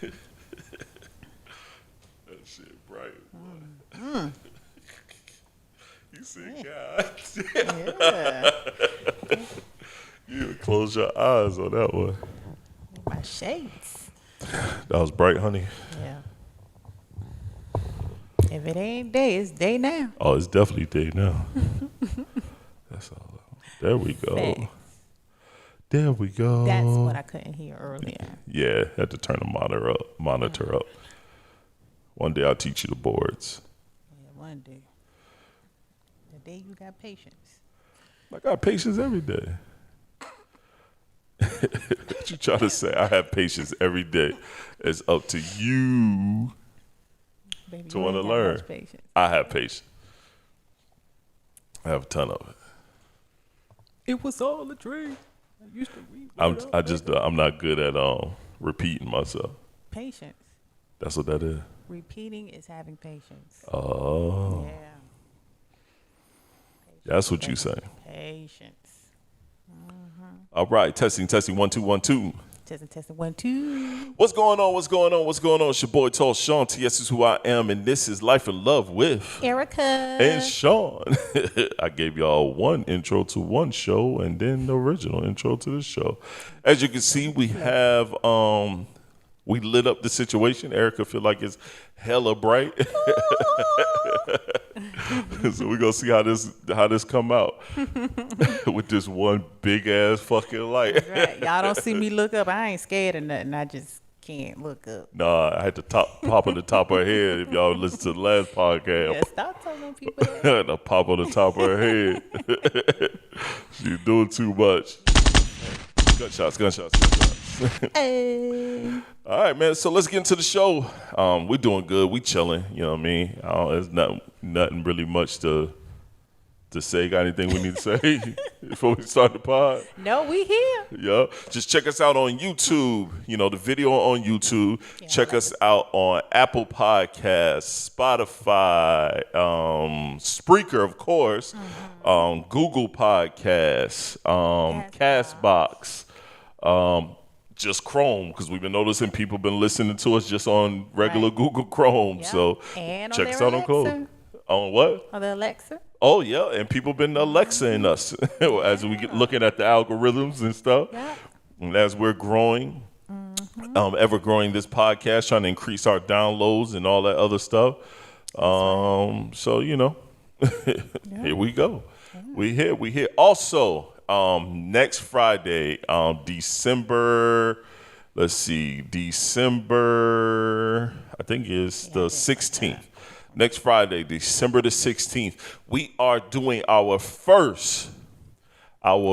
That shit bright, boy. You see, God. Yeah. You close your eyes on that one. My shades. That was bright, honey. Yeah. If it ain't day, it's day now. Oh, it's definitely day now. That's all. There we go. Facts. There we go. That's what I couldn't hear earlier. Yeah, had to turn the monitor up. One day I'll teach you the boards. Yeah, one day. The day you got patience. I got patience every day. What you trying to say? I have patience every day. It's up to you Baby, to you want to ain't got learn. much patience. I have patience. I have a ton of it. It was all a dream. I used to read. I'm not good at repeating myself. Patience. That's what that is. Repeating is having patience. Oh, Yeah. that's what you say. Patience. All right, testing 1 2 1 2. Testing 1 2. What's going on? It's your boy Tall Sean. TS is who I am, and this is Life and Love with Erica. and Sean. I gave y'all one intro to one show and then the original intro to the show. As you can see, we have we lit up the situation. Erica feel like it's hella bright. So we're gonna see how this come out with this one big ass fucking light. Right. Y'all don't see me look up. I ain't scared of nothing. I just can't look up. Nah, I had to pop on the top of her head. If y'all listen to the last podcast, Yeah, stop telling people that. the pop on the top of her head. She's doing too much. Gunshots. Hey. All right, man. So let's get into the show. We're doing good. We chilling. You know what I mean? There's nothing really much to say. Got anything we need to say before we start the pod? No, we here. Yeah. Just check us out on YouTube. You know, the video on YouTube. Yeah, Check us out on Apple Podcasts, Spotify, Spreaker, of course, Google Podcasts, Castbox, just Chrome, because we've been noticing people been listening to us just on regular Google Chrome. Yep. So And check on us their out on Chrome. Alexa. On what? On the Alexa. Oh, yeah, and people been Alexaing us as we get looking at the algorithms and stuff. Yeah. And as we're growing, ever growing this podcast, trying to increase our downloads and all that other stuff. So, you know, here we go. We here. Also, next Friday, December, I think it's the 16th. Next Friday, December the 16th, we are doing our first live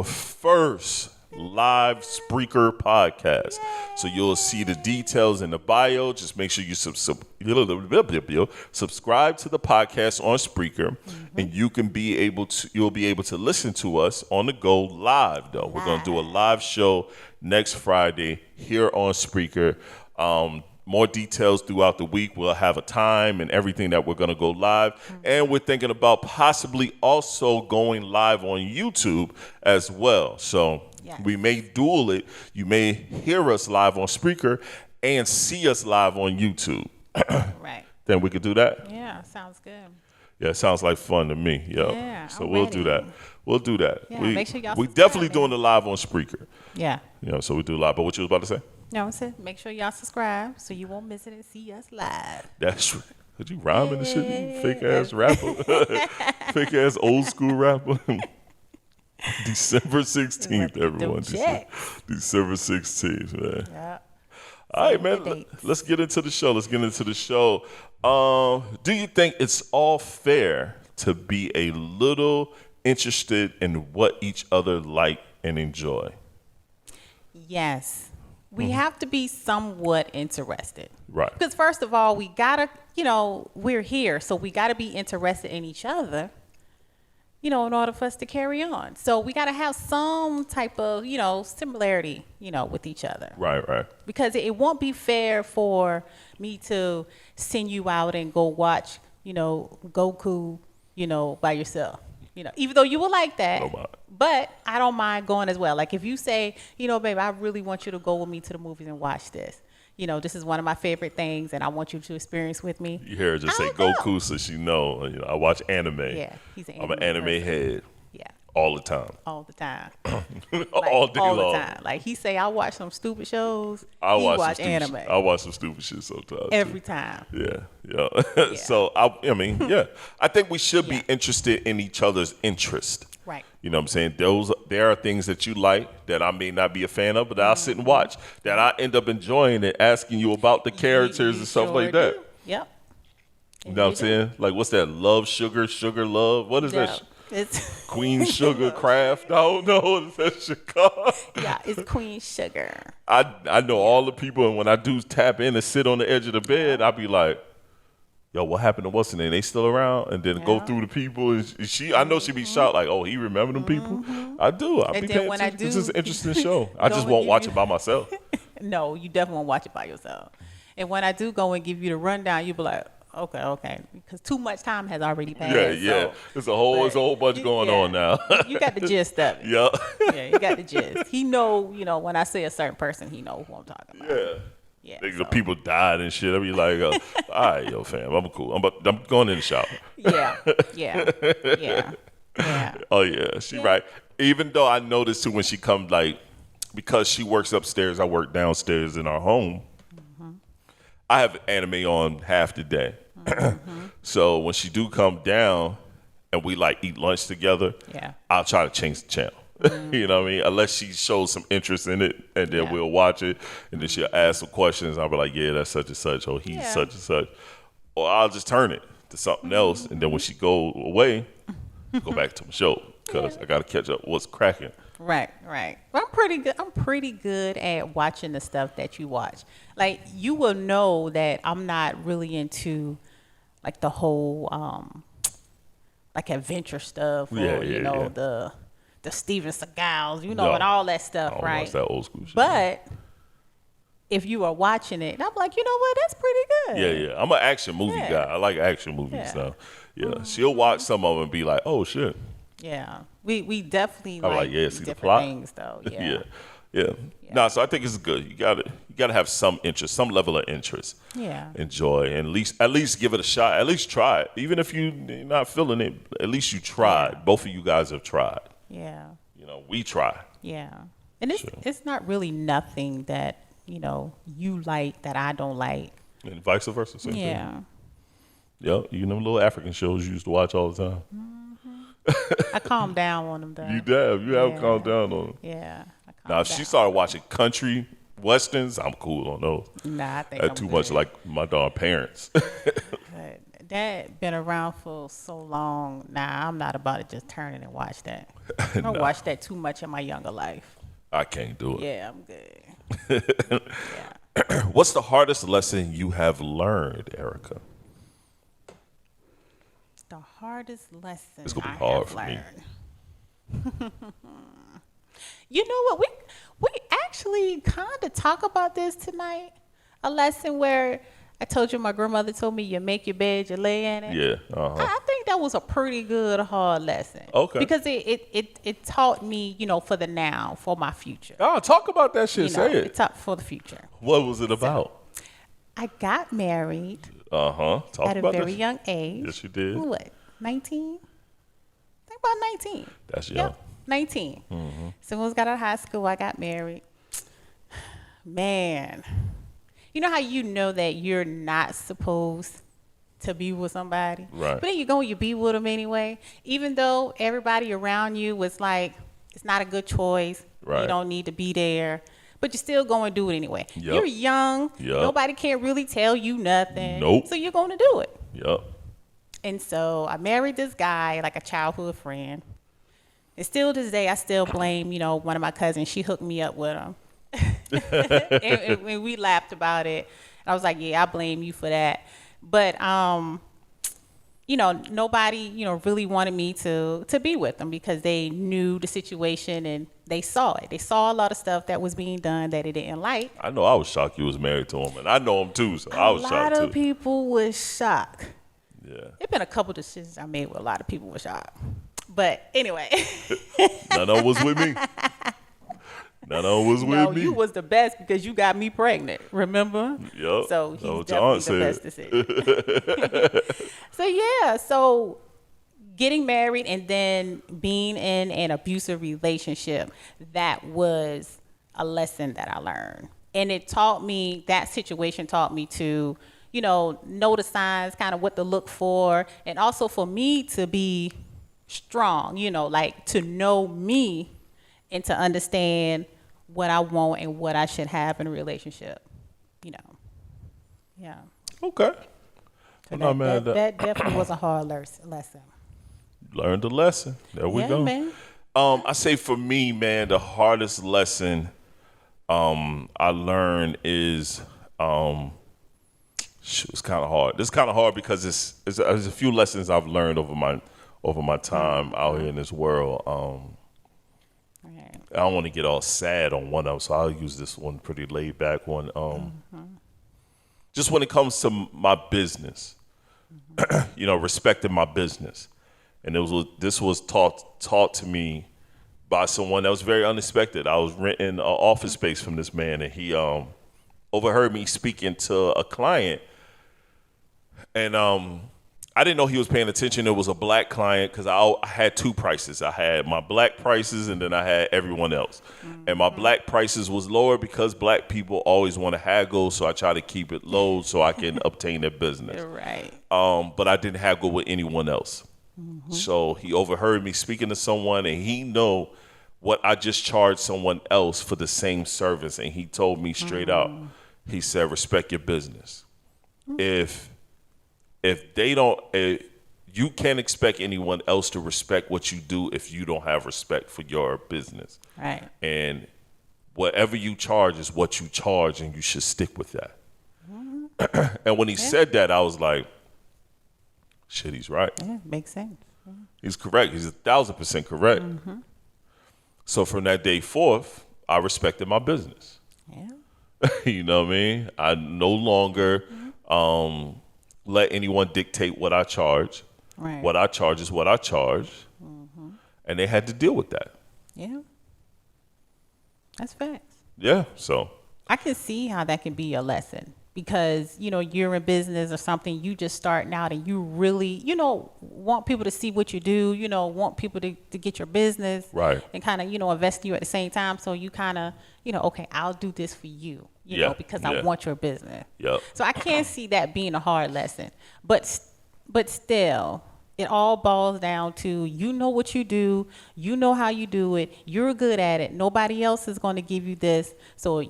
Spreaker podcast. So you'll see the details in the bio. Just make sure you subscribe to the podcast on Spreaker, and you'll be able to listen to us on the go live. Though we're gonna do a live show next Friday here on Spreaker. More details throughout the week. We'll have a time and everything that we're going to go live. And we're thinking about possibly also going live on YouTube as well. So we may dual it. You may hear us live on Spreaker and see us live on YouTube. Right. Then we could do that. Yeah, sounds good. Yeah, it sounds like fun to me. Yeah, so I'm we'll ready. do that. We'll do that. Yeah, make sure y'all we subscribe, definitely doing the live on Spreaker. Yeah. So we do live. But what you was about to say? No, I said make sure y'all subscribe so you won't miss it and see us live. That's right. Could you rhyming and shit? You fake ass rapper. Fake ass old school rapper. December 16th, everyone. December 16th, man. Yeah. All right, man. Let's get into the show. Do you think it's all fair to be a little interested in what each other like and enjoy? Yes. We have to be somewhat interested. Right. Because first of all, we gotta, we're here, so we gotta be interested in each other, in order for us to carry on. So we gotta have some type of, similarity, with each other. Right. Because it won't be fair for me to send you out and go watch, Goku, by yourself. Even though you would like that, but I don't mind going as well. Like if you say, babe, I really want you to go with me to the movies and watch this. this is one of my favorite things, and I want you to experience with me. You hear her just say I'll go. Goku, so she know. I watch anime. Yeah, he's an I'm an anime person. head Yeah, all the time, all the time. all day all long. the time. Like he say, I watch some stupid shows. I he watch watch some anime stupid shit. I watch some stupid shit sometimes. every too. time. Yeah. So I mean, yeah. I think we should be Yeah. interested in each other's interest. Right. You know what I'm saying? There are things that you like that I may not be a fan of, but I'll sit Mm-hmm. and watch. That I end up enjoying and asking you about the characters You and stuff sure like that. do. Yep. You know what I'm saying? Like, what's that? Love, sugar, love. What is that? Yeah. It's Queen Sugar Craft? I don't know. What is that shit called? yeah, it's Queen Sugar. I know all the people, and when I do tap in and sit on the edge of the bed, I be like, yo, what happened to what's her name? They still around? And then go Yeah. through the people. And I know she be shocked, like, oh, he remember them people? I do. I And be then paying when I attention. This is do an interesting show. I go just and won't give watch you- it by myself. No, you definitely won't watch it by yourself. And when I do go and give you the rundown, you be like, okay, because too much time has already passed. Yeah. So, It's a whole bunch going on now. You got the gist of it. Yeah. Yeah, you got the gist. He know, when I say a certain person, he know who I'm talking about. Yeah. Yeah. Nigga, so- the people died and shit. I be like, all right, yo, fam, I'm cool. I'm going in the shower. Yeah. Oh yeah, she right. Even though I noticed too when she come, like, because she works upstairs, I work downstairs in our home. I have anime on half the day. So when she do come down and we like eat lunch together, Yeah. I'll try to change the channel. You know what I mean? Unless she shows some interest in it, and then Yeah. we'll watch it, and then she'll ask some questions. I'll be like, yeah, that's such and such, or he's Yeah. such and such. Or I'll just turn it to something else, and then when she go away, go back to my show, because I got to catch up what's cracking. Right. Well, I'm pretty good at watching the stuff that you watch. Like, you will know that I'm not really into like the whole like adventure stuff, or Yeah. the Steven Seagals, No. and all that I stuff, don't right? watch that old school shit. But if you are watching it, I'm like, you know what? That's pretty good. Yeah. I'm an action movie Yeah. guy. I like action movies Yeah. now. Yeah. She'll watch some of them and be like, oh, shit. Yeah. We definitely I'm like, like yeah, see the different plot? things, though. Yeah. Yeah. No, so I think it's good. You gotta have some interest, some level of interest. Yeah. Enjoy, and at least give it a shot. At least try it. Even if you're not feeling it, at least you tried. Yeah. Both of you guys have tried. Yeah. We try. Yeah. And it's not really nothing that, you like that I don't like. And vice versa. Same thing. Yeah. Yep. You know, little African shows you used to watch all the time. I calm down on them, though. You have Yeah. calmed down on them. Yeah. I calm Now, if she down. started watching country westerns, I'm cool on those. Nah, I think That's I'm too good. much like my darn parents. But that been around for so long. Nah, I'm not about to just turn it and watch that. I watched that too much in my younger life. I can't do it. Yeah, I'm good. Yeah. What's the hardest lesson you have learned, Erica? The hardest lesson It's gonna be I hard have for me. learned. You know what? We actually kind of talk about this tonight. A lesson where I told you my grandmother told me you make your bed, you lay in it. Yeah. I think that was a pretty good hard lesson. Okay. Because it taught me, for the now, for my future. Oh, talk about that shit. You know, Say it it. taught for the future. What was it about? I got married Talk at a about very that. young age. Yes, you did. What? 19? I think about 19. That's young. Yep, 19. Soon as I got out of high school, I got married. Man, you know how you know that you're not supposed to be with somebody? Right. But then you go and you be with them anyway. Even though everybody around you was like, it's not a good choice. Right. You don't need to be there. But you're still going to do it anyway. Yep. You're young. Yep. Nobody can't really tell you nothing. Nope. So you're going to do it. Yep. And so I married this guy, like a childhood friend. And still to this day, I still blame, one of my cousins. She hooked me up with him. and we laughed about it. I was like, yeah, I blame you for that. But, nobody, really wanted me to be with them because they knew the situation and they saw it. They saw a lot of stuff that was being done that they didn't like. I know I was shocked you was married to him, and I know him too, so I was A lot shocked of too. people was shocked. Yeah. It's been a couple decisions I made where a lot of people were shocked. But anyway. None of them was with me. None of them was No, with me. you was the best because you got me pregnant. Remember? Yup. So That's he's what your aunt definitely the best decision. So yeah, so getting married and then being in an abusive relationship, that was a lesson that I learned. And it taught me, that situation taught me to, know the signs, kind of what to look for. And also for me to be strong, like to know me and to understand what I want and what I should have in a relationship, Yeah. Okay. So Well, no, man, that definitely was a hard lesson. learned the lesson. There we go. Man. I say for me, man, the hardest lesson I learned is it's kind of hard. This is kind of hard because there's a few lessons I've learned over my time out here in this world. Right. I don't want to get all sad on one of them, so I'll use this one pretty laid back one. Just when it comes to my business, respecting my business, and this was taught to me by someone that was very unexpected. I was renting an office space from this man, and he overheard me speaking to a client, and I didn't know he was paying attention. It was a black client because I had two prices. I had my black prices, and then I had everyone else. And my black prices was lower because black people always want to haggle, so I try to keep it low so I can obtain their business. You're right. But I didn't haggle with anyone else. So he overheard me speaking to someone, and he know what I just charged someone else for the same service. And he told me straight out, he said, respect your business. If they don't, you can't expect anyone else to respect what you do if you don't have respect for your business. Right. And whatever you charge is what you charge, and you should stick with that. And when he said that, I was like, shit, he's right. Yeah, makes sense. He's correct. He's 1,000% correct. So from that day forth, I respected my business. Yeah. You know what I mean? I no longer let anyone dictate what I charge. Right. What I charge is what I charge. And they had to deal with that. Yeah. That's facts. Yeah, so. I can see how that can be a lesson because, you're in business or something, you just starting out and you really, want people to see what you do, want people to get your business. Right. And kind of, invest in you at the same time. So you kind of, okay, I'll do this for you, because I want your business. Yep. So I can see that being a hard lesson. But still, it all boils down to, what you do, how you do it, you're good at it. Nobody else is going to give you this. So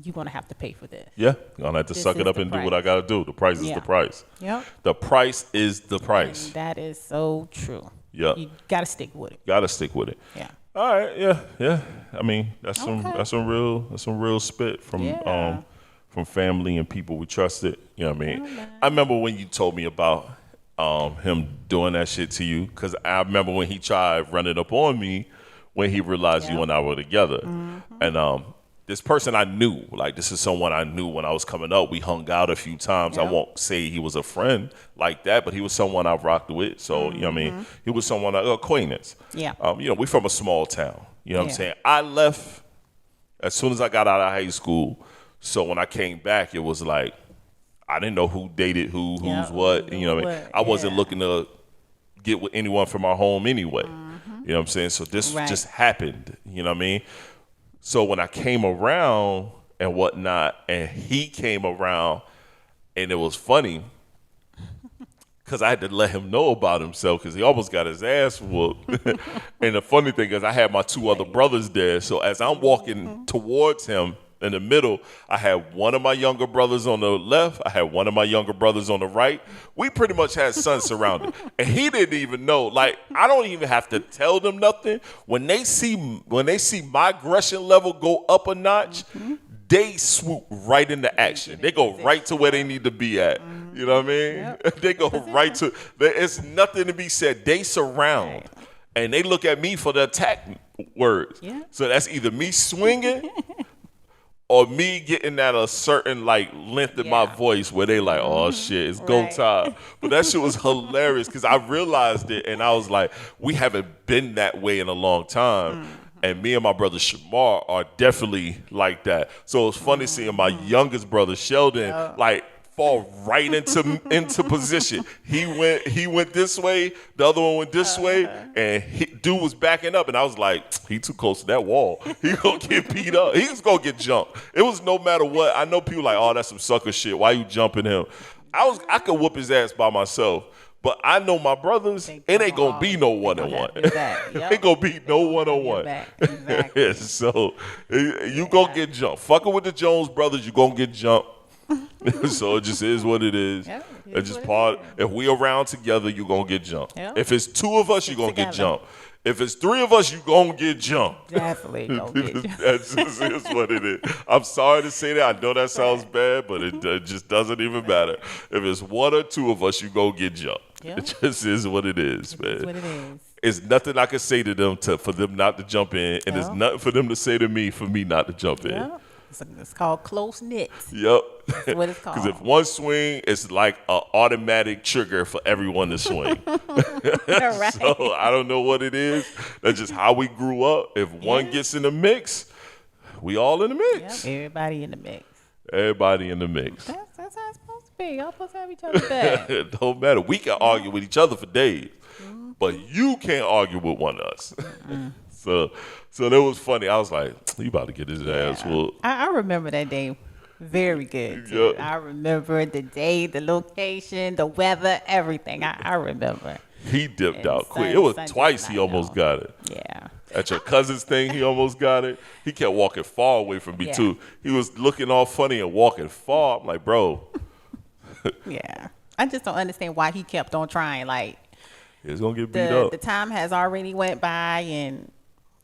you're going to have to pay for this. Yeah, I'm going to have to suck it up and do what I got to do. The price is the price. Yep. The price is the price. And that is so true. Yep. You got to stick with it. Got to stick with it. Yeah. All right, yeah. I mean, that's some real spit from family and people we trusted. You know what I mean? I remember when you told me about him doing that shit to you, because I remember when he tried running up on me when he realized you and I were together. And this person I knew, like this is someone I knew when I was coming up. We hung out a few times. I won't say he was a friend like that, but he was someone I rocked with. So, you know what I mean? He was someone, an acquaintance. Yeah. We from a small town. You know what I'm saying? I left as soon as I got out of high school. So when I came back, it was like, I didn't know who dated who's what. You know what I mean? I wasn't looking to get with anyone from our home anyway. You know what I'm saying? So this just happened. You know what I mean? So when I came around and whatnot, and he came around, and it was funny because I had to let him know about himself because he almost got his ass whooped. And the funny thing is I had my two other brothers there. So as I'm walking towards him in the middle, I had one of my younger brothers on the left. I had one of my younger brothers on the right. We pretty much had sons surrounded. And he didn't even know. Like, I don't even have to tell them nothing. When they see my aggression level go up a notch, they swoop right into action. They go right to where they need to be at. You know what I mean? Yep. They go right to, it's nothing to be said. They surround. And they look at me for the attack words. Yeah. So that's either me swinging or me getting at a certain length in my voice where they like, oh shit, it's go time. But that shit was hilarious because I realized it and I was like, we haven't been that way in a long time. And me and my brother Shamar are definitely like that. So it's funny seeing my youngest brother Sheldon like fall right into position. He went this way, the other one went this way, and dude was backing up, and I was like, he too close to that wall. He gonna get beat up. He's gonna get jumped. It was no matter what. I know people like, oh, that's some sucker shit. Why you jumping him? I could whoop his ass by myself. But I know my brothers, it ain't gonna be no one-on-one. It ain't gonna be no one-on-one. Exactly. So you gonna get jumped. Fucking with the Jones brothers, you gonna get jumped. So it just is what it is. Yep, It's just part. If we around together, you gonna get jumped. Yep. If it's two of us, you gonna get together. jumped. If it's three of us, you gonna get jumped. Definitely don't get jumped. That just is what it is. I'm sorry to say that. I know that sounds bad, but it just doesn't even matter. If it's one or two of us, you gonna get jumped. Yep. It just is what it is, man. That's what it is. It's nothing I can say to them for them not to jump in, and there's nothing for them to say to me for me not to jump in. Yep. It's called close knit. Yep. That's what it's called. Because if one swing, it's like an automatic trigger for everyone to swing. Right. So I don't know what it is. That's just how we grew up. If one gets in the mix, we all in the mix. Yep, everybody in the mix. Everybody in the mix. That's how it's supposed to be. Y'all supposed to have each other back. It don't matter. We can argue with each other for days, but you can't argue with one of us. So that was funny. I was like, you about to get his ass whooped. I remember that day very good. Too. Yep. I remember the day, the location, the weather, everything. I remember. He dipped And out quick. Sunday- It was Sunday twice he night, almost though. got it. Yeah. At your cousin's thing, he almost got it. He kept walking far away from me, too. He was looking all funny and walking far. I'm like, bro. Yeah. I just don't understand why he kept on trying. Like, It's going to get beat up. the time has already went by, and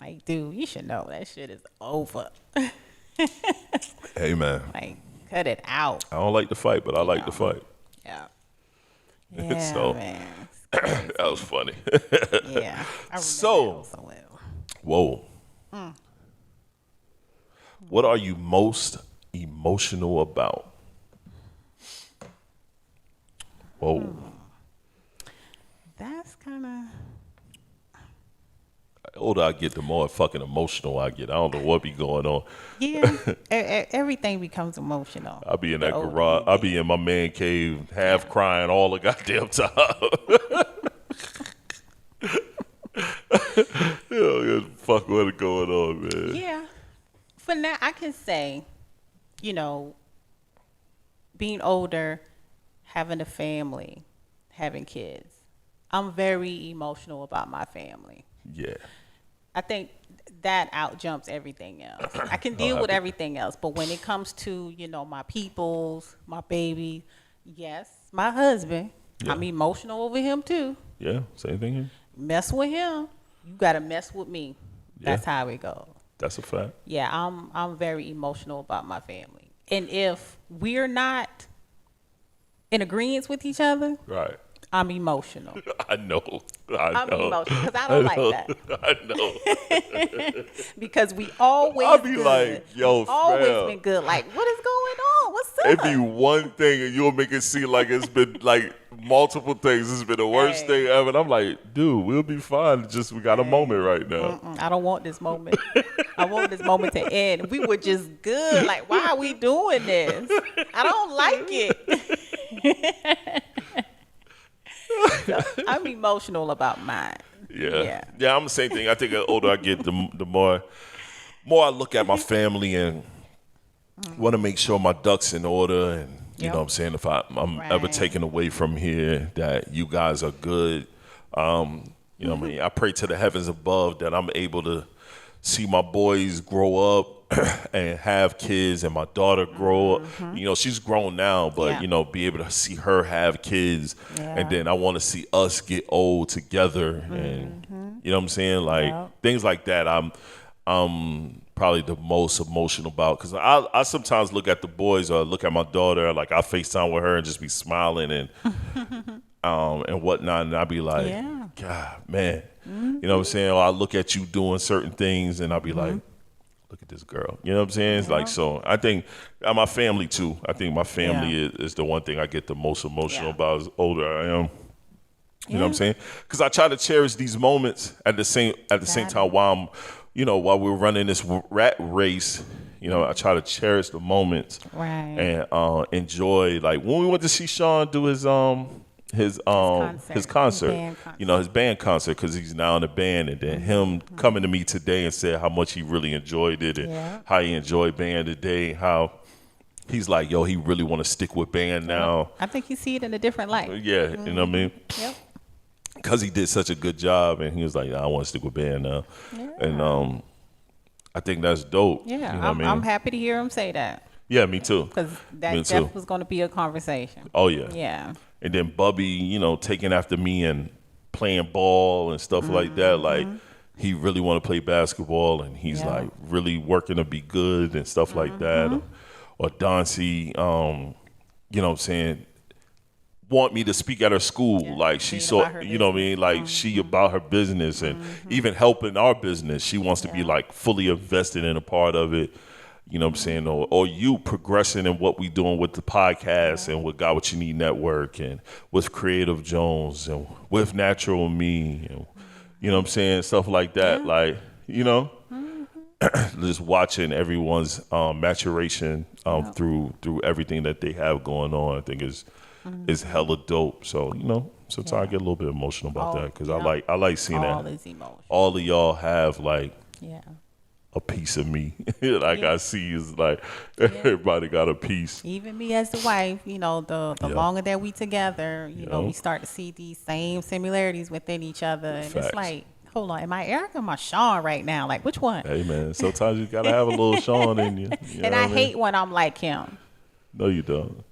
like, dude, you should know that shit is over. Hey, man. Like, cut it out. I don't like to fight, but I like to fight. Yeah. Yeah, So- man. That was funny. Yeah. I remember So- that so well. Whoa. What are you most emotional about? Whoa. That's kind of... The older I get, the more fucking emotional I get. I don't know what be going on. Yeah, everything becomes emotional. I be in that The older garage. you I be in my man cave, half crying all the goddamn time. Yo, fuck what's going on, man. Yeah. For now, I can say, being older, having a family, having kids, I'm very emotional about my family. Yeah. I think that outjumps everything else. I can deal with everything else, but when it comes to, my peoples, my baby, yes, my husband, Yeah. I'm emotional over him too. Yeah, same thing here. Mess with him, you gotta mess with me. That's how it goes. That's a fact. Yeah, I'm very emotional about my family. And if we're not in agreement with each other, Right. I'm emotional. I know. I'm emotional because I don't like that. I know. Because we always I'll be good. like, yo, We've always fam. been good. Like, what is going on? What's up? It'd be one thing and you'll make it seem like it's been like multiple things. It's been the worst thing ever. And I'm like, dude, we'll be fine. Just we got a moment right now. I don't want this moment. I want this moment to end. We were just good. Like, why are we doing this? I don't like it. So, I'm emotional about mine. Yeah. I'm the same thing. I think the older I get, the more I look at my family and want to make sure my ducks in order. And you know what I'm saying? If I'm ever Right. taken away from here, that you guys are good. You know what I mean? I pray to the heavens above that I'm able to see my boys grow up and have kids, and my daughter grow up. She's grown now, but be able to see her have kids, and then I want to see us get old together, and you know what I'm saying, like things like that. I'm probably the most emotional about, because I sometimes look at the boys or look at my daughter, like I FaceTime with her and just be smiling and and whatnot, and I'll be like, God, man, you know what I'm saying? Or I look at you doing certain things, and I'll be like, look at this girl. You know what I'm saying? It's like, so I think my family too. I think my family is the one thing I get the most emotional about as older I am. You know what I'm saying? Because I try to cherish these moments at the same time while I'm, while we're running this rat race, I try to cherish the moments Right. and enjoy. Like when we went to see Shon do his concert. his concert, His band concert. his band concert, because he's now in the band, and then him coming to me today and said how much he really enjoyed it and Yeah. how he enjoyed band today, how he's like, yo, he really want to stick with band now. I think you see it in a different light. Yeah, you know what I mean? Yep. Because he did such a good job, and he was like, I want to stick with band now. Yeah. And I think that's dope. Yeah, You know what I mean? I'm happy to hear him say that, Yeah, me too. because that Me definitely too. was going to be a conversation. Oh, yeah. Yeah. And then Bubby, taking after me and playing ball and stuff like that. Like, he really want to play basketball, and he's Yeah. like really working to be good and stuff like that. Or Dauncey, you know what I'm saying, want me to speak at her school. Yeah, like she being saw, about her you know what I mean? Like she about her business and even helping our business. She wants to be like fully invested in a part of it. You know what I'm saying? Or you progressing in what we doing with the podcast and with God What You Need Network and with Creative Jones and with Natural Me and you know what I'm saying? Stuff like that. Like, just watching everyone's maturation through everything that they have going on, I think is hella dope. So sometimes I get a little bit emotional about that because I like seeing All that is emotion. all of y'all have like Yeah. a piece of me. Like I see is like everybody got a piece. Even me as the wife, the Yeah. longer that we together, Yeah. we start to see these same similarities within each other, and Facts. it's like, hold on, am I Eric or am I Sean right now? Like, which one? Hey man, sometimes you gotta have a little Shon in you. You know And what I mean? hate when I'm like him. No, you don't.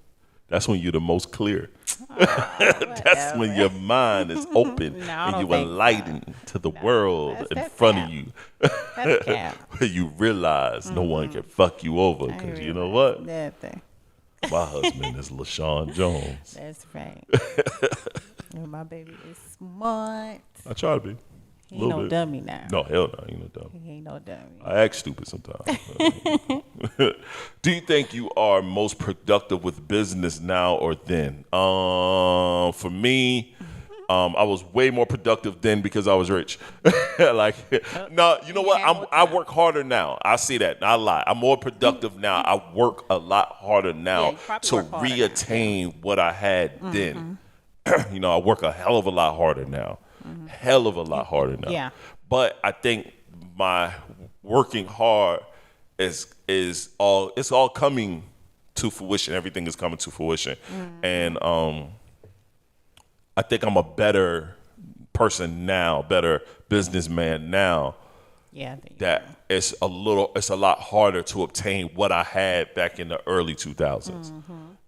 That's when you're the most clear. That's when your mind is open No, I and don't you think so. enlightened to the world in that's front cap. of you. That's cap. Where you realize no one can fuck you over because you know what? That thing. My husband is LaShon Jones. That's right. And my baby is smart. I try to be. He A ain't little no bit. dummy now. No, hell no, you know dumb. He ain't no dummy. I act stupid sometimes. Do you think you are most productive with business now or then? For me, I was way more productive then because I was rich. Like, no, you know what? had more I time. work harder now. I see that. Not a lie. I'm more productive now. I work a lot harder Yeah, now you probably to work harder now. reattain what I had then. I work a hell of a lot harder now. Hell of a lot harder now. Yeah. But I think my working hard is all coming to fruition. Everything is coming to fruition. And I think I'm a better person now, better businessman now. Yeah. I think That it's a lot harder to obtain what I had back in the early 2000s.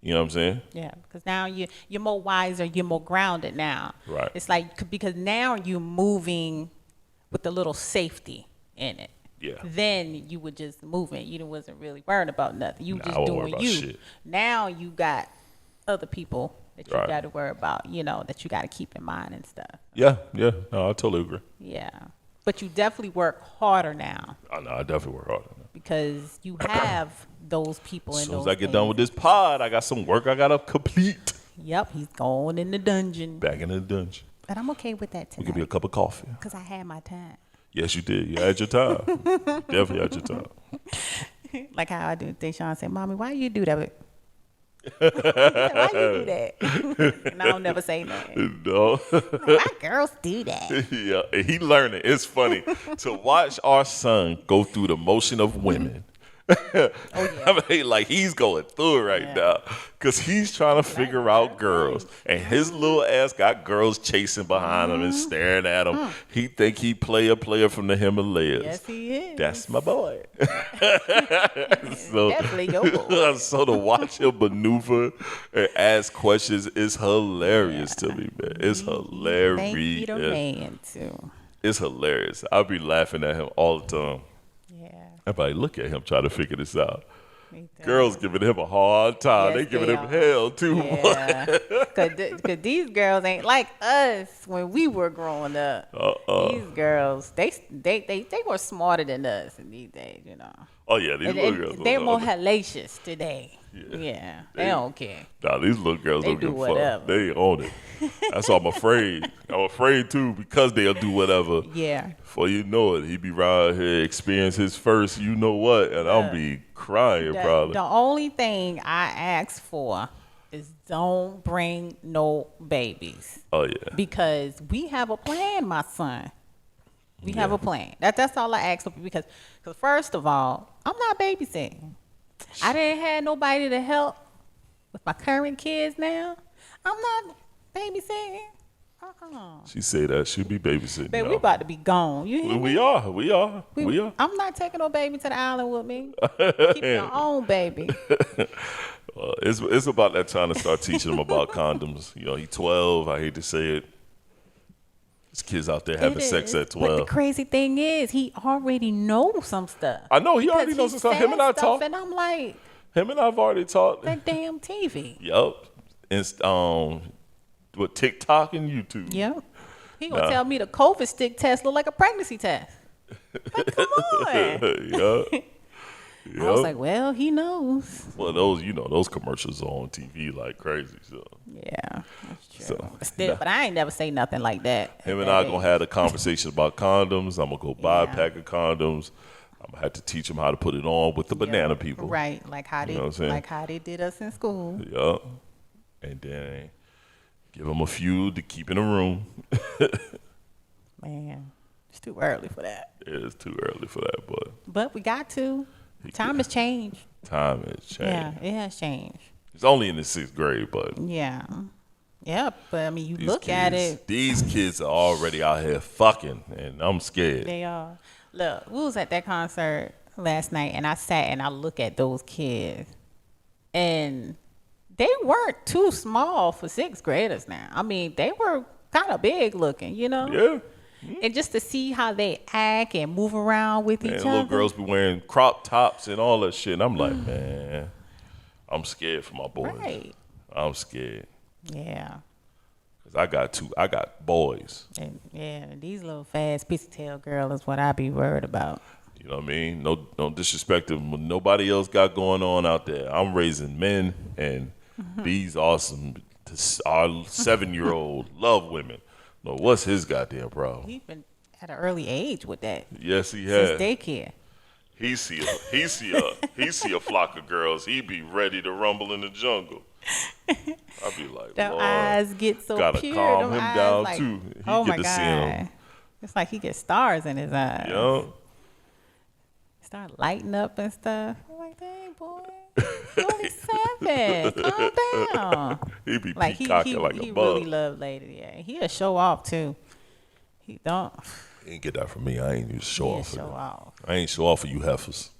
You know what I'm saying? Yeah, because now you're more wiser, you're more grounded now. Right. It's like because now you're moving with a little safety in it. Yeah. Then you were just moving. You wasn't really worried about nothing. You Nah, just I wasn't worried doing about you. shit. Now you got other people that you Right. got to worry about. That you got to keep in mind and stuff. Yeah. No, I totally agree. Yeah, but you definitely work harder now I know. I definitely work harder now. because you have those people. As and soon as those I get done with things. this pod, I got some work I gotta complete. Yep, he's going in the dungeon, Back in the dungeon. but I'm okay with that We could be a tonight cup of coffee. because I had my time. Yes, you did. You had your time. Definitely had your time. Like how I do. Deshaun said, "Mommy, why you do that?" Why you do that? And I don't never say nothing. No. Why girls do that? Yeah, and he learning. It's funny to watch our son go through the motion of women. yeah. I mean, like he's going through it right Yeah. now because he's trying to figure out girls, and his little ass got girls chasing behind him and staring at him. He think he a player from the Himalayas. Yes, he is. That's my boy. So, Definitely your boy. so to watch him maneuver and ask questions is hilarious to me, man. It's hilarious. Thank you to man too. It's hilarious. I'll be laughing at him all the time. Yeah. I'm like, look at him trying to figure this out. me too. Girls giving him a hard time. Yes, they giving they him are. hell too much. Yeah, cause these girls ain't like us when we were growing up. These girls, they were smarter than us in these days, Oh yeah, these And little girls. they're more hellacious today. Yeah, they don't care. Nah, these little girls They don't give do a fuck. whatever. They own it. That's why I'm afraid. I'm afraid too because they'll do whatever. Yeah. Before you know it, he be right here experience his first you know what, and I'll be crying probably. The only thing I ask for is don't bring no babies. Oh yeah. Because we have a plan, my son. We have a plan. That's all I ask for because first of all, I'm not babysitting. I didn't have nobody to help with my current kids now. I'm not babysitting. She say that she'll be babysitting. Baby, we about to be gone. You hear me? We are. I'm not taking no baby to the island with me. Keep your own baby. It's about that time to start teaching him about condoms. You know, he 12. I hate to say it. There's kids out there having sex at 12. But the crazy thing is, he already knows some stuff. I know he already knows some stuff. Him and I talk. And I'm like, him and I've already talked. that damn TV. Yup. With TikTok and YouTube. Yep. He gonna tell me the COVID stick test look like a pregnancy test. Like, come on. Yup. I was like, well, he knows. Well, those commercials are on TV like crazy. So yeah, that's true. So, but I ain't never say nothing like that. Him and I gonna have a conversation about condoms. I'm gonna go buy a Yeah. pack of condoms. I'm gonna have to teach him how to put it on with the banana people. Right, like how You know what I'm saying? they did us in school. Yup. And then give him a few to keep in the room. Man, it's too early for that. It's too early for that, But we got to. Time has changed. time has changed. Yeah, it has changed. It's only in the 6th grade, but Yeah. Yeah, but I mean, you these look kids, at it. These kids are already out here fucking, and I'm scared. They are. Look, we was at that concert last night, and I sat and I look at those kids, and they weren't too small for 6th graders now. I mean, they were kind of big looking, you know? Yeah. And just to see how they act and move around with each And other. little girls be wearing crop tops and all that shit. And I'm like, man, I'm scared for my boys. Right. I'm scared. Yeah. Cause I got boys. And these little fast pissy tail girl is what I be worried about. You know what I mean? No disrespect to what nobody else got going on out there. I'm raising men, and these awesome, our 7-year-old love women. No, what's his goddamn problem? He's been at an early age with that. Yes, he has. Since daycare. He see a flock of girls. He be ready to rumble in the jungle. I be like, The Lord, eyes get so gotta pure. calm Them him eyes down like, too. He oh get my to God. see him. It's like he gets stars in his eyes. You know? Start lighting up and stuff. I'm like, dang, boy. You're only 7. Calm down. He be Like peacocking like a he bug. really love lady. Yeah, he'll show off too. He don't. He ain't get that from me. I ain't even show He'll off for show you. off. I ain't show off for you heifers.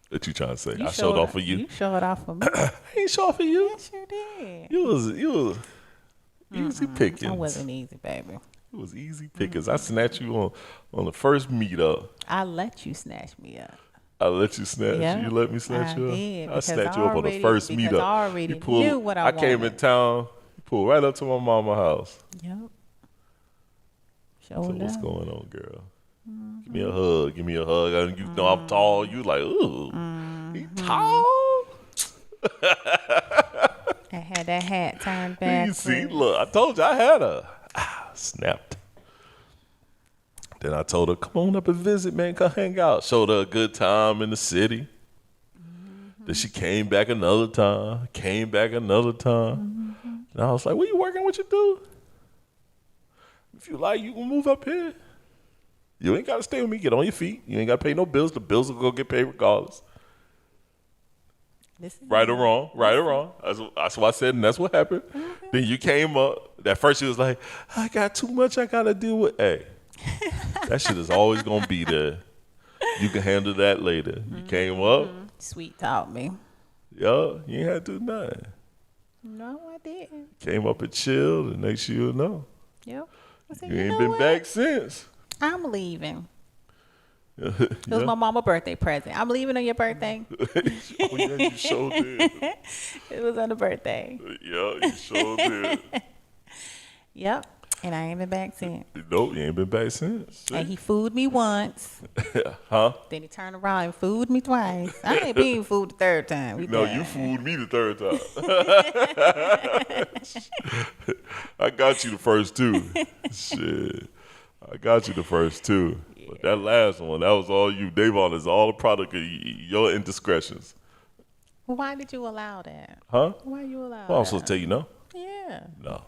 What you trying to say? I showed off for you. You showed off for me. I ain't show off for you. I sure did. You was easy pickings. I wasn't easy, baby. It was easy pickings. I snatched you on the first meetup. I let you snatch me up. I let you snatch. Yeah, you let me snatch I you up. did, I because snatched I you up on the already- first because meetup. I already You pulled- knew what I came in wanted. town. You pulled right up to my mama's house. Yep. So Showed what's up. going on, girl? Give me a hug. Give me a hug. And you know I'm tall. You like, ooh, he tall. I had that hat turned You back. see, look, I told you I had her. Snapped. Then I told her, come on up and visit, man. Come hang out. Showed her a good time in the city. Then she came back another time. And I was like, what you working with you do? If you like, you can move up here. You ain't got to stay with me. Get on your feet. You ain't got to pay no bills. The bills will go get paid regardless. Right or wrong. That's what I said, and that's what happened. Then you came up. At first, you was like, I got too much I got to deal with. Hey, that shit is always going to be there. You can handle that later. You came up. Sweet taught me. Yo, you ain't had to do nothing. No, I didn't. Came up and chilled, and next you know. Yep. I said, You ain't know been what? back since. I'm leaving. Yeah. It was my mama birthday present. I'm leaving on your birthday. Oh, yeah, you sure did. It was on the birthday. Yeah, you sure did. Yep. And I ain't been back since. Nope, you ain't been back since. And he fooled me once. Huh? Then he turned around and fooled me twice. I ain't being fooled the third time. No, you fooled me the third time. I got you the first two. Shit. I got you the first two. Yeah. But that last one, that was all you. Davon is all the product of your indiscretions. Well, why did you allow that? Huh? Why you allow that? Well, I was supposed to tell you no. Yeah. No.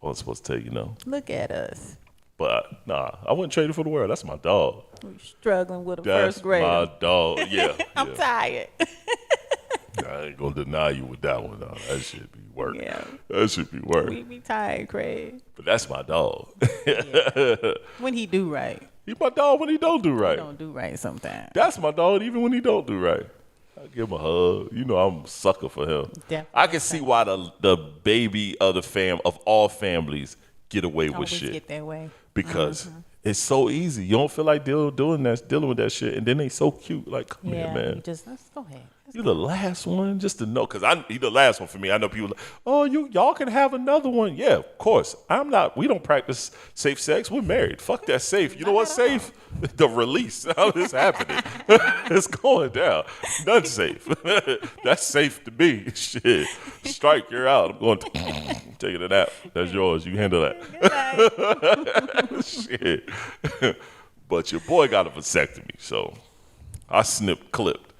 I was supposed to tell you no. Look at us. But, nah, I wouldn't trade it for the world. That's my dog. We're struggling with a That's first grader. my dog. Yeah. I'm tired. I ain't going to deny you with that one, though. That should be work. Yeah. That should be work. We be tired, Craig. But that's my dog. Yeah. When he do right. He's my dog when he don't do right. He don't do right sometimes. That's my dog even when he don't do right. I give him a hug. You know I'm a sucker for him. Definitely. I can see why the baby of all families get away with Always shit. get that way. Because it's so easy. You don't feel like dealing with that shit, and then they so cute. Like, come here, man. Let's go ahead. You the last one, just to know, because he the last one for me. I know people like, oh, y'all can have another one. Yeah, of course. We don't practice safe sex. We're married. Fuck that safe. You know what's safe? The release. How this happening? It's going down. Nothing safe. That's safe to me. Shit. Strike, you're out. I'm going to take a nap. That's yours. You handle that. Shit. But your boy got a vasectomy, so I clipped.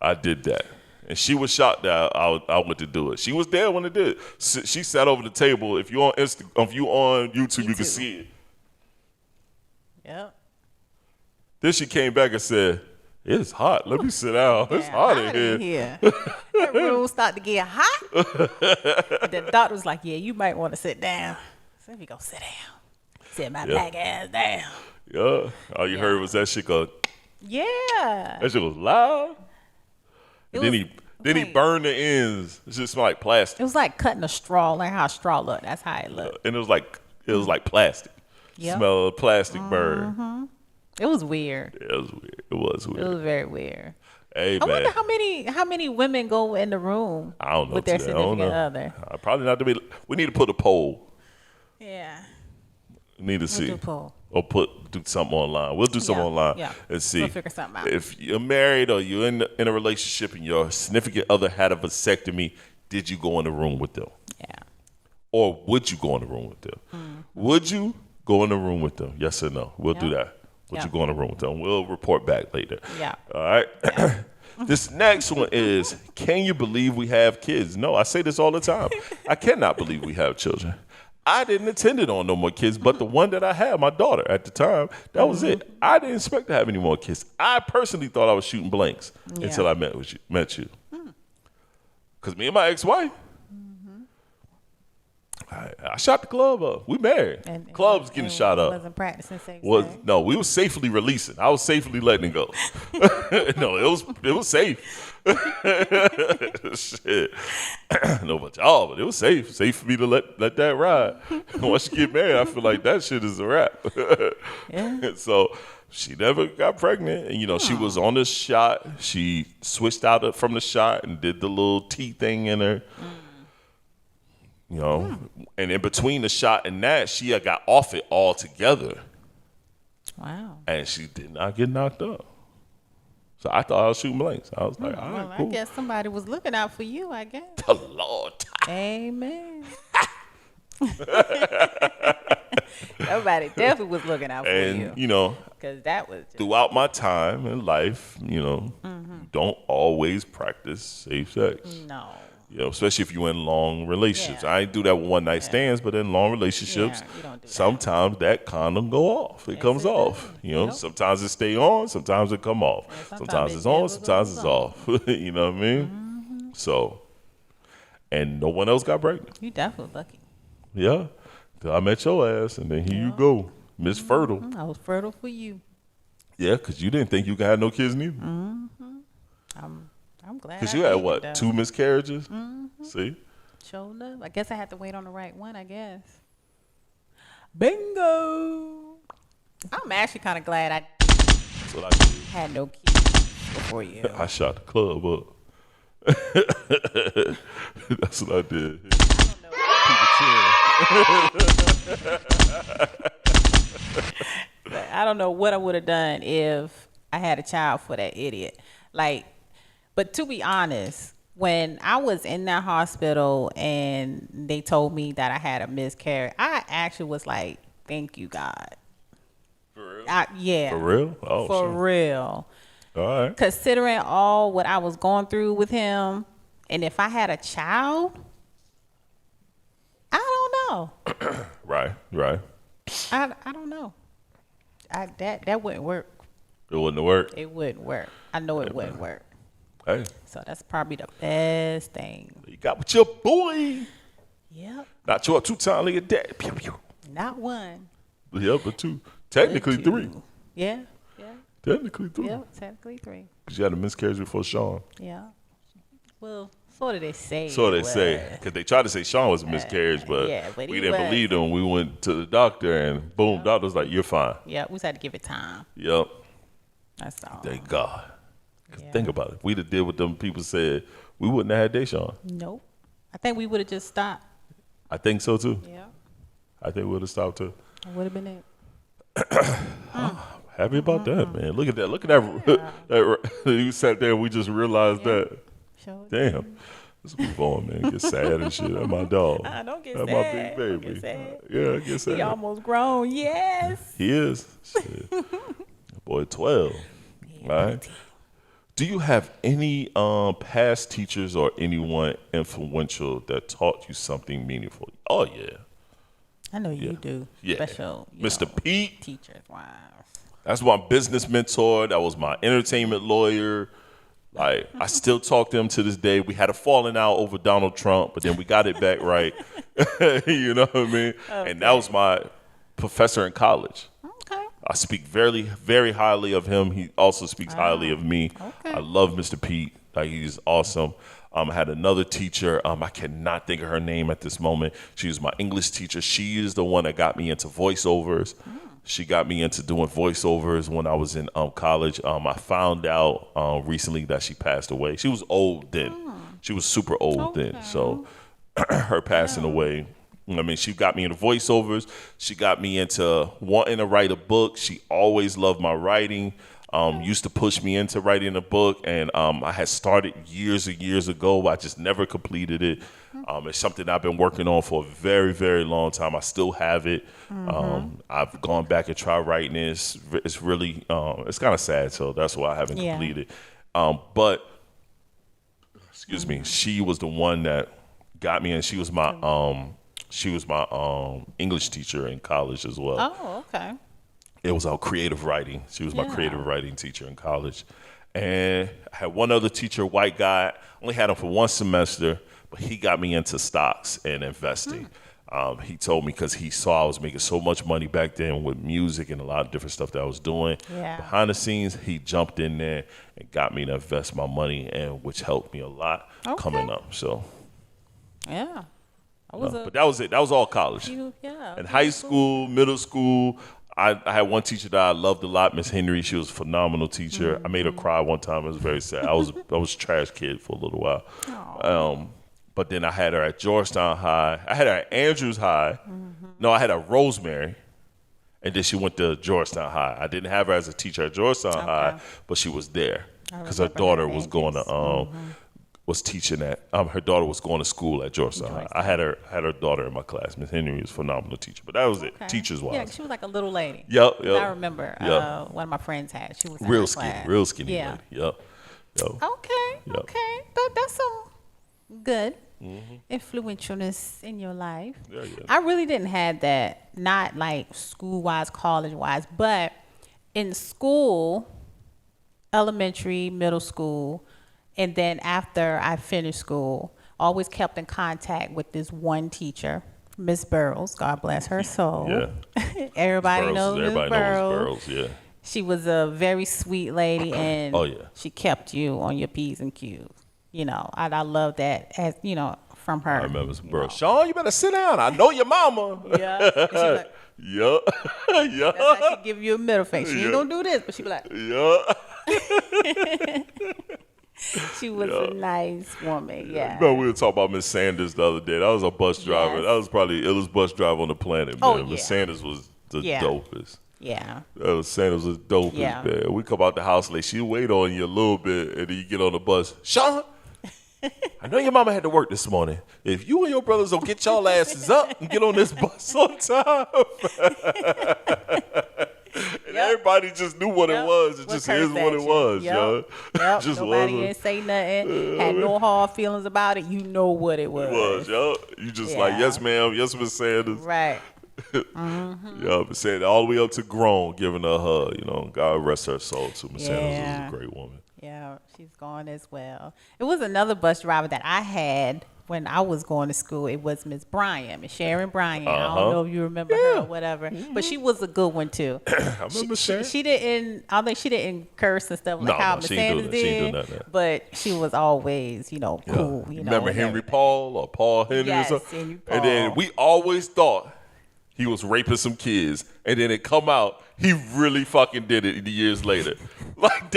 I did that. And she was shocked that I went to do it. She was there when it did. She sat over the table. If you on YouTube, you can see it. Yep. Then she came back and said, it's hot. Let me sit down. It's hot in here. That room started to get hot. The doctor was like, yeah, you might want to sit down. So we go sit down. Sit my black ass down. Yeah. All you heard was that shit go. Yeah. That shit was loud. Then he burned the ends. It just smelled like plastic. It was like cutting a straw, like how a straw looked. That's how it looked. And it was like plastic. Yep. Smell of plastic burn. Mm-hmm. It was weird. Yeah, it was weird. It was weird. It was very weird. Hey, I man. wonder how many women go in the room I don't know with their today. I don't significant know. other. Probably not to be. We need to put a poll. Yeah. We need to see. Do a poll. Or do something online. We'll do something online and see. We'll figure something out. If you're married or you're in a relationship and your significant other had a vasectomy, did you go in the room with them? Yeah. Or would you go in the room with them? Would you go in the room with them? Yes or no? We'll do that. Would you go in the room with them? We'll report back later. Yeah. All right. Yeah. This next one is, can you believe we have kids? No, I say this all the time. I cannot believe we have children. I didn't intend it on no more kids, but the one that I had, my daughter at the time, that was it. I didn't expect to have any more kids. I personally thought I was shooting blanks until I met you. Because me and my ex-wife, I shot the club up. We married. Club's getting shot up. Wasn't practicing safe sex. No, we was safely releasing. I was safely letting it go. No, it was safe. Shit. I don't know about y'all, but it was safe. Safe for me to let that ride. Once you get married, I feel like that shit is a wrap. So she never got pregnant. And, she was on the shot. She switched out from the shot and did the little T thing in her. And in between the shot and that, she had got off it altogether. Wow. And she did not get knocked up. So I thought I was shooting blanks. I was like, all right, cool. I guess somebody was looking out for you, I guess. The Lord. Amen. Nobody definitely was looking out for you. And, because that was just... throughout my time in life, you don't always practice safe sex. No. Especially if you're in long relationships. I ain't do that with one night stands, but in long relationships, you don't do that. sometimes that condom go off. It comes off. Sometimes it stay on, sometimes it come off. Sometimes it's on, sometimes it's off. You know what I mean? So, and no one else got pregnant. You definitely lucky. Yeah. Till I met your ass, and then here you go, Miss Fertile. I was fertile for you. Yeah, because you didn't think you could have no kids neither. I'm glad. Because you had what, 2 miscarriages? See? Sure enough. I guess I had to wait on the right one, I guess. Bingo. I'm actually kind of glad That's what I did. had no kids before you. I shot the club up. That's what I did. I don't know. People cheering. I don't know what I would have done if I had a child for that idiot. Like, but to be honest, when I was in that hospital and they told me that I had a miscarriage, I actually was like, "Thank you, God." For real? Yeah. For real? Oh, For sure. real. All right. Considering all what I was going through with him, and if I had a child, I don't know. Right. I don't know. That wouldn't work. It wouldn't work. It wouldn't work. I know it wouldn't work. Hey, So that's probably the best thing. you got with your boy. Yep. Not your two-time nigga dad. Pew, pew. Not one. Yeah, but two. Technically but three. two. Yeah. Technically three. Yep. Technically 3. Because you had a miscarriage before Sean. Yeah. Well, so did they say. So they it say. was. Because they tried to say Sean was a miscarriage, but, yeah, but we he didn't was. believe them. We went to the doctor and boom, doctor's like, you're fine. Yeah, we just had to give it time. Yep. That's all. Thank God. 'Cause Yeah. think about it. If we'd have did what them people said, we wouldn't have had Deshaun. Nope. I think we would have just stopped. I think so too. Yeah. I think we would have stopped too. It would have been it. Happy about that, man. Look at that. Look at that. You sat there and we just realized that. Sure. Damn. Let's move on, man. Get sad and shit. That's my dog. Don't get That's sad. my big Don't baby. get sad. Yeah, get sad. He almost grown. Yes. He is. Shit. That boy 12. All right. Do you have any past teachers or anyone influential that taught you something meaningful? Oh, yeah. I know you do. Yeah. Special. Mr. Pete. Teachers. Wow. That's my business mentor. That was my entertainment lawyer. Like, I still talk to him to this day. We had a falling out over Donald Trump, but then we got it back right. You know what I mean? Okay. And that was my professor in college. Okay. I speak very, very highly of him. He also speaks highly of me. Okay. I love Mr. Pete. Like, he's awesome. I had another teacher. I cannot think of her name at this moment. She was my English teacher. She is the one that got me into voiceovers. She got me into doing voiceovers when I was in college. I found out recently that she passed away. She was old then. She was super old then. So her passing away, I mean, she got me into voiceovers. She got me into wanting to write a book. She always loved my writing. Used to push me into writing a book, and I had started years and years ago, but I just never completed it. It's something I've been working on for a very, very long time. I still have it. I've gone back and tried writing it. It's really, it's kind of sad, so that's why I haven't completed. But, excuse me, she was the one that got me, and she was my English teacher in college as well. Oh, okay. It was our creative writing. She was my creative writing teacher in college. And I had one other teacher, white guy. Only had him for one semester, but he got me into stocks and investing. He told me because he saw I was making so much money back then with music and a lot of different stuff that I was doing. Yeah. Behind the scenes, he jumped in there and got me to invest my money, and which helped me a lot coming up. So, Yeah. but that was it. That was all college. Yeah. In high school, middle school, I had one teacher that I loved a lot, Miss Henry. She was a phenomenal teacher. I made her cry one time. It was very sad. I was a trash kid for a little while. But then I had her at Georgetown High. I had her at Andrews High. No, I had her at Rosemary. And then she went to Georgetown High. I didn't have her as a teacher at Georgetown High, but she was there because her daughter was going to was teaching at her daughter was going to school at Georgetown High. I had her daughter in my class. Miss Henry was a phenomenal teacher, but that was it, teachers wise. Yeah, she was like a little lady. Yep. I remember one of my friends had. She was in real her skinny, class. real skinny Yeah. lady. Yep. Okay. Yep. Okay. That's some good influentialness in your life. Yeah. I really didn't have that, not like school wise, college wise, but in school, elementary, middle school, and then after I finished school, always kept in contact with this one teacher, Miss Burrows. God bless her soul. Yeah. Everybody knows Miss Burrows. Yeah. She was a very sweet lady, and she kept you on your P's and Q's. You know, I love that, as you know, from her. I remember Miss Burrows. Sean, you better sit down. I know your mama. Yeah. And she like, yeah. that's how she give you a middle finger. She ain't gonna do this, but she be like, yeah. She was a nice woman. Yeah. No, we were talking about Miss Sanders the other day. That was a bus driver. Yes. That was probably the illest bus driver on the planet, man. Oh, yeah. Miss Sanders was the dopest. Yeah. Sanders was the dopest, Yeah. man. We come out the house late. She'll wait on you a little bit, and then you get on the bus. Shon, I know your mama had to work this morning. If you and your brothers don't get y'all asses up and get on this bus on time. And everybody just knew what it was. It just is what it was, yo. Just nobody didn't say nothing. Had no hard feelings about it. You know what it was. It was, yo. You just like, yes, ma'am. Yes, Miss Sanders. Right. Yeah, but said all the way up to grown, giving her a hug. You know, God rest her soul too. Miss Sanders was a great woman. Yeah, she's gone as well. It was another bus driver that I had when I was going to school. It was Miss Bryan, Miss Sharon Bryan. I don't know if you remember her or whatever, but she was a good one too. I remember Sharon. She didn't. I don't think she didn't curse and stuff like how Miss Sanders did. But she was always, cool. You remember Henry Paul or Paul Henry yes, or something? Henry Paul. And then we always thought he was raping some kids, and then it come out he really fucking did it years later. Like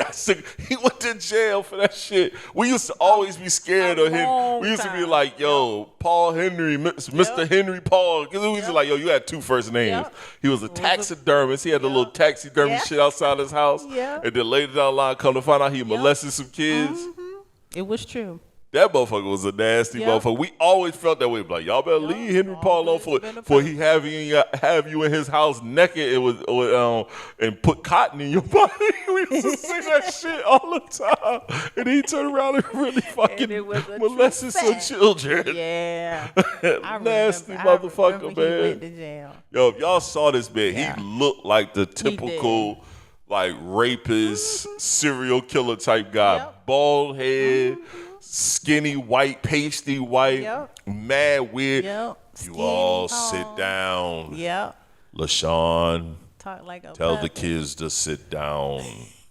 he went to jail for that shit. We used to always be scared of him. We used to be like, yo, Paul Henry, Mr. Henry Paul. Because we used to like, yo, you had two first names. He was a taxidermist. He had a little taxidermy shit outside his house. And then later down the line, come to find out he molested some kids. It was true. That motherfucker was a nasty motherfucker. We always felt that way. Like, y'all better leave Henry Paul alone for he have you in his house naked and put cotton in your body. We used to say that shit all the time. And he turned around and really fucking molested some children. Yeah. Nasty motherfucker, man. He went to jail. Yo, if y'all saw this man, he looked like the typical like rapist, serial killer type guy. Bald head. Skinny white, pasty white, mad weird. You all sit down. LaShon, talk like a tell the kids to sit down.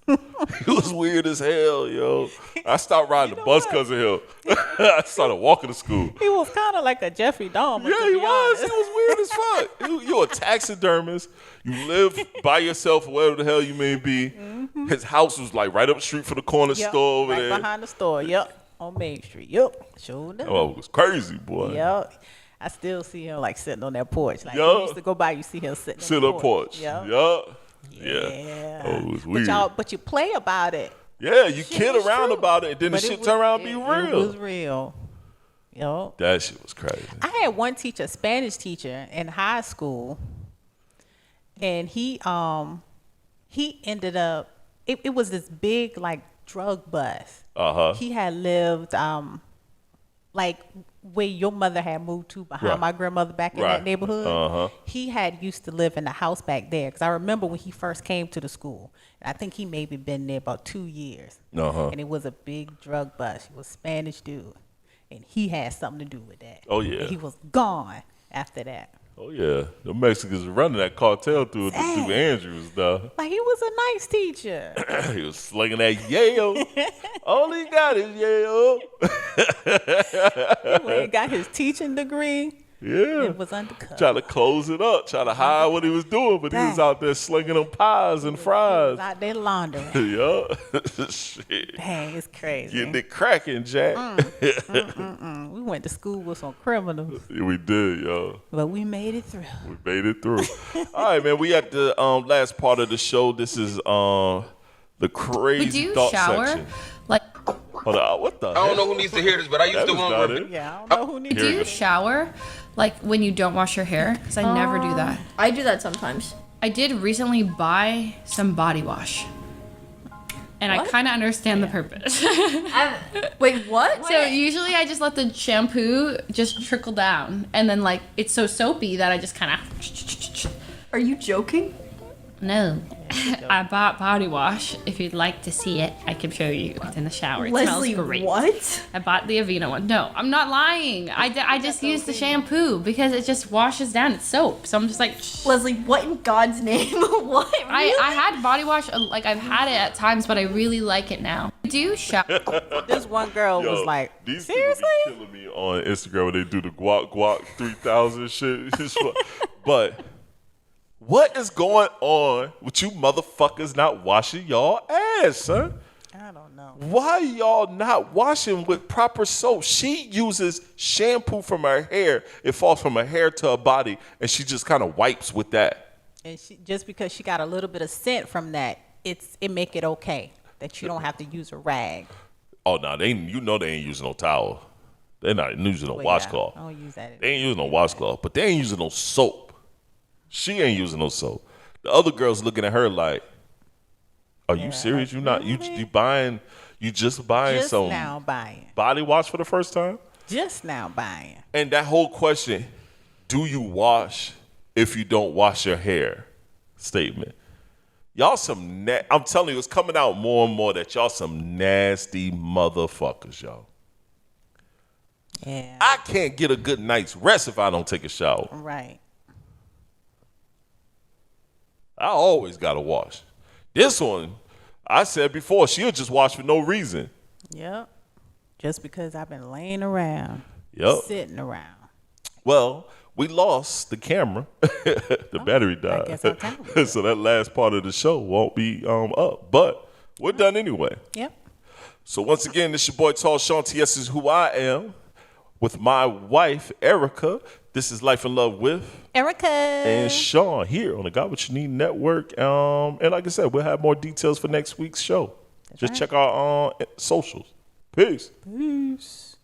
He was weird as hell, yo. I stopped riding the bus because of him. I started walking to school. He was kind of like a Jeffrey Dahmer. Yeah, he was. He was weird as fuck. You're a taxidermist. You live by yourself, wherever the hell you may be. His house was like right up the street from the corner store over there. Right behind the store, on Main Street. Sure enough. Oh, it was crazy, boy. I still see him like sitting on that porch. Like you used to go by, you see him sitting on the porch. Yeah. Oh, it was weird. But you play about it. Yeah, you kid around about it, and then the shit turn around and be real. It was real. That shit was crazy. I had one teacher, a Spanish teacher in high school, and he ended up. It was this big like drug bust. He had lived like where your mother had moved to behind my grandmother back in that neighborhood. He had used to live in the house back there because I remember when he first came to the school. I think he maybe been there about 2 years. And it was a big drug bust. He was a Spanish dude, and he had something to do with that. Oh yeah. And he was gone after that. Oh yeah, the Mexicans were running that cartel through Andrews, though. Like he was a nice teacher. He was slinging that Yale. All he got is Yale. He went and got his teaching degree. Yeah. It was undercover. Trying to close it up, trying to hide what he was doing, but he was out there slinging them pies and fries. He was out there laundering. Yeah. Shit. Dang, it's crazy. Getting it cracking, Jack. We went to school with some criminals. Yeah, we did, yo. But we made it through. We made it through. All right, man. We at the last part of the show. This is the crazy thought section. Like, hold on, what the? I don't know who needs to hear this, but I used to want to. Yeah, I don't know who needs to do you shower like when you don't wash your hair? Because I never do that. I do that sometimes. I did recently buy some body wash. And I kind of understand the purpose. Wait, what? So usually I just let the shampoo just trickle down. And then like it's so soapy that I just kind of... Are you joking? No. I bought body wash. If you'd like to see it, I can show you. It's in the shower. It Leslie, smells great. What? I bought the Aveeno one. No, I'm not lying. I just use the shampoo because it just washes down. It's soap. So I'm just like... Leslie, what in God's name? What? Really? I had body wash, like I've had it at times, but I really like it now. I do shower. This one girl was like, these seriously? People be killing me on Instagram when they do the guac 3000 shit. But... what is going on with you motherfuckers not washing y'all ass, son? I don't know. Why y'all not washing with proper soap? She uses shampoo from her hair. It falls from her hair to her body, and she just kind of wipes with that. And just because she got a little bit of scent from that, it make it okay that you don't have to use a rag. Oh no, they ain't using no towel. They're not using no washcloth. I don't use that. They ain't using no washcloth, but they ain't using no soap. She ain't using no soap. The other girl's looking at her like, "Are you serious? You just buying some now buying body wash for the first time?" Just now buying. And that whole question, do you wash if you don't wash your hair? Statement. Y'all I'm telling you, it's coming out more and more that y'all some nasty motherfuckers, y'all. Yeah. I can't get a good night's rest if I don't take a shower. Right. I always got to wash. This one, I said before, she'll just wash for no reason. Yep. Just because I've been laying around. Yep. Sitting around. Well, we lost the camera. The battery died. I guess I'll tell you. So that last part of the show won't be up. But we're done anyway. Yep. So once again, this your boy Tall Sean. TS is who I am. With my wife, Erica. This is Life and Love with Erica and Sean here on the Got What You Need Network. And like I said, we'll have more details for next week's show. Just check our socials. Peace. Peace.